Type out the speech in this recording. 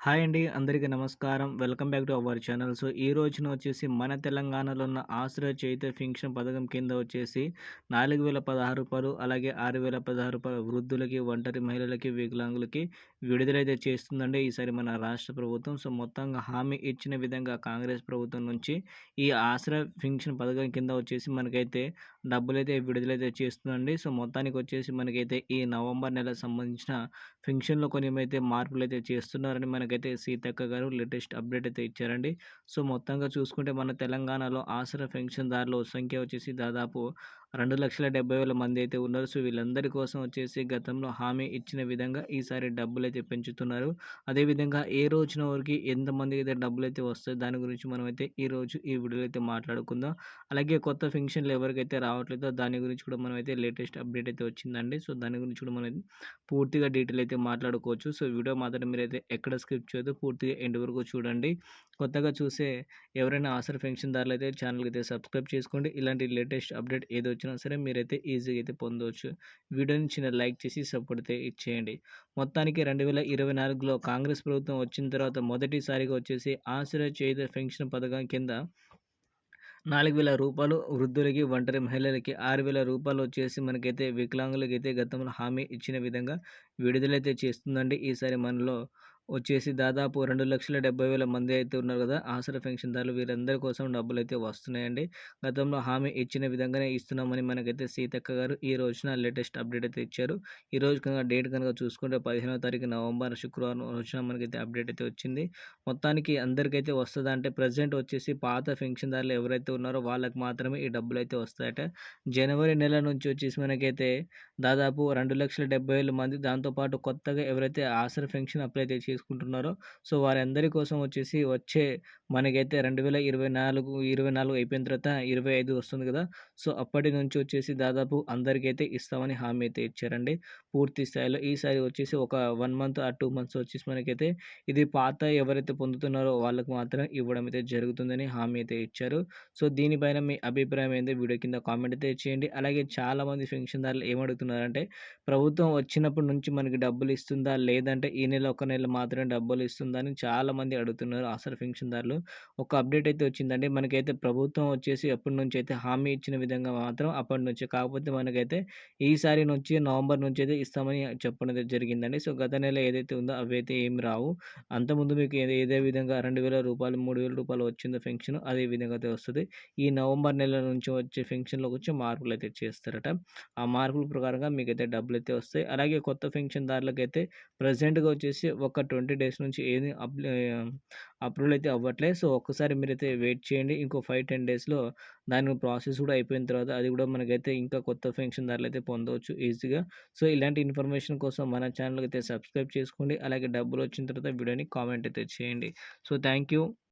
Hi అండి. అందరికీ నమస్కారం. Welcome back to our channel. So, ఈ రోజున వచ్చేసి మన తెలంగాణలో ఉన్న ఆశ్రయ చేయుత పెన్షన్ పథకం కింద వచ్చేసి రూ. 4016 అలాగే రూ. 6016 వృద్ధులకి, ఒంటరి మహిళలకి, వికలాంగులకి విడుదలైతే చేస్తుందండి ఈసారి మన రాష్ట్ర ప్రభుత్వం. సో, మొత్తంగా హామీ ఇచ్చిన విధంగా కాంగ్రెస్ ప్రభుత్వం నుంచి ఈ ఆసరా పెన్షన్ పథకం కింద వచ్చేసి మనకైతే డబ్బులైతే విడుదలైతే చేస్తుందండి. సో, మొత్తానికి వచ్చేసి మనకైతే ఈ నవంబర్ నెలకు సంబంధించిన పెన్షన్‌లో కొన్నేమైతే మార్పులైతే చేస్తున్నారని మనకైతే సీతక్క గారు లేటెస్ట్ అప్డేట్ అయితే ఇచ్చారండి. సో, మొత్తంగా చూసుకుంటే మన తెలంగాణలో ఆసరా పెన్షన్‌దారుల సంఖ్య వచ్చేసి దాదాపు 2,70,000 మంది అయితే ఉన్నారు. సో, వీళ్ళందరి కోసం వచ్చేసి గతంలో హామీ ఇచ్చిన విధంగా ఈసారి డబ్బులైతే పెంచుతున్నారు. అదేవిధంగా ఏ రోజున వరకు ఎంతమందికైతే డబ్బులైతే వస్తాయో దాని గురించి మనమైతే ఈరోజు ఈ వీడియోలో అయితే మాట్లాడుకుందాం. అలాగే కొత్త పెన్షన్‌లు ఎవరికైతే రావట్లేదో దాని గురించి కూడా మనమైతే లేటెస్ట్ అప్డేట్ అయితే వచ్చిందండి. సో, దాని గురించి కూడా మనం పూర్తిగా డీటెయిల్ అయితే మాట్లాడుకోవచ్చు. సో, వీడియో మాత్రం మీరైతే ఎక్కడ స్కిప్ చేయొద్దు. పూర్తిగా ఎండ్ వరకు చూడండి. కొత్తగా చూసే ఎవరైనా ఆసరా పెన్షన్‌దారులైతే ఛానల్‌కి అయితే సబ్స్క్రైబ్ చేసుకోండి. ఇలాంటి లేటెస్ట్ అప్డేట్ ఏదొచ్చినా సరే మీరైతే ఈజీగా అయితే పొందవచ్చు. వీడియోని చిన్న లైక్ చేసి సపోర్ట్ అయితే ఇచ్చేయండి. మొత్తానికి 2024లో కాంగ్రెస్ ప్రభుత్వం వచ్చిన తర్వాత మొదటిసారిగా వచ్చేసి ఆసరా చేయుత పెన్షన్ పథకం కింద రూ. 4,000 వృద్ధులకి, ఒంటరి మహిళలకి రూ. 6,000 వచ్చేసి మనకైతే వికలాంగులకైతే గతంలో హామీ ఇచ్చిన విధంగా విడుదలైతే చేస్తుందండి. ఈసారి మనలో వచ్చేసి దాదాపు 2,70,000 మంది అయితే ఉన్నారు కదా! ఆసరా పెన్షన్‌దారులు వీరందరి కోసం డబ్బులైతే వస్తున్నాయండి. గతంలో హామీ ఇచ్చిన విధంగానే ఇస్తున్నామని మనకైతే సీతక్క గారు ఈ రోజున లేటెస్ట్ అప్డేట్ అయితే ఇచ్చారు. ఈ రోజు కనుక డేట్ కనుక చూసుకుంటే 15వ తారీఖు నవంబర్ శుక్రవారం రోజున మనకైతే అప్డేట్ అయితే వచ్చింది. మొత్తానికి అందరికైతే వస్తదా అంటే ప్రెజెంట్ వచ్చేసి పాత పెన్షన్‌దారులు ఎవరైతే ఉన్నారో వాళ్ళకి మాత్రమే ఈ డబ్బులైతే వస్తాయట. జనవరి నెల నుంచి వచ్చేసి మనకైతే దాదాపు 2,70,000 మంది దాంతో పాటు కొత్తగా ఎవరైతే ఆసరా పెన్షన్ అప్లై అయితే చేసుకుంటున్నారో సో వారందరి కోసం వచ్చేసి వచ్చే మనకైతే 2024 అయిపోయిన తర్వాత 25 వస్తుంది కదా! సో అప్పటి నుంచి వచ్చేసి దాదాపు అందరికైతే ఇస్తామని హామీ అయితే ఇచ్చారండి. పూర్తి స్థాయిలో ఈసారి వచ్చేసి ఒక 1 మంత్ ఆర్ 2 మంత్స్ వచ్చేసి మనకైతే ఇది పాత ఎవరైతే పొందుతున్నారో వాళ్ళకి మాత్రం ఇవ్వడం అయితే జరుగుతుందని హామీ అయితే ఇచ్చారు. సో, దీనిపైన మీ అభిప్రాయం ఏందో వీడియో కింద కామెంట్ అయితే చేయండి. అలాగే చాలామంది పెన్షన్‌దారులు ఏమడుగుతున్నారంటే, ప్రభుత్వం వచ్చినప్పటి నుంచి మనకి డబ్బులు ఇస్తుందా? లేదంటే ఈ నెల ఒక నెల మాత్రమే డబ్బులు ఇస్తుందా? అని చాలామంది అడుగుతున్నారు ఆసరా పెన్షన్‌దారులు. ఒక అప్డేట్ అయితే వచ్చిందండి. మనకైతే ప్రభుత్వం వచ్చేసి ఎప్పటినుంచైతే హామీ ఇచ్చిన విధంగా మాత్రం అప్పటినుంచే. కాకపోతే మనకైతే ఈసారి నుంచి నవంబర్ నుంచైతే ఇస్తామని చెప్పడం అయితే జరిగిందండి. సో, గత నెల ఏదైతే ఉందో అవైతే ఏమి రావు. అంతకుముందు మీకు ఏదే విధంగా రూ. 2,000 రూ. 3,000 వచ్చిందో పెన్షన్ అదే విధంగా అయితే వస్తది. ఈ నవంబర్ నెల నుంచి వచ్చే పెన్షన్‌లో కొంచెం మార్పులైతే చేస్తారట. ఆ మార్పుల ప్రకారంగా మీకైతే డబ్బులైతే వస్తాయి. అలాగే కొత్త పెన్షన్‌దారులకైతే ప్రెజెంట్‌గా వచ్చేసి ఒక 20 డేస్ నుంచి ఏది అప్రూవల్ అయితే అవ్వట్లే. సో, ఒక్కసారి మీరైతే వెయిట్ చేయండి. ఇంకో 5, 10 డేస్‌లో దాని ప్రాసెస్ కూడా అయిపోయిన తర్వాత అది కూడా మనకైతే ఇంకా కొత్త పెన్షన్‌దారులైతే పొందవచ్చు ఈజీగా. సో, ఇలాంటి ఇన్ఫర్మేషన్ కోసం మన ఛానల్‌కైతే సబ్స్క్రైబ్ చేసుకోండి. అలాగే డబ్బులొచ్చిన తర్వాత వీడియోని కామెంట్ అయితే చేయండి. So, thank you.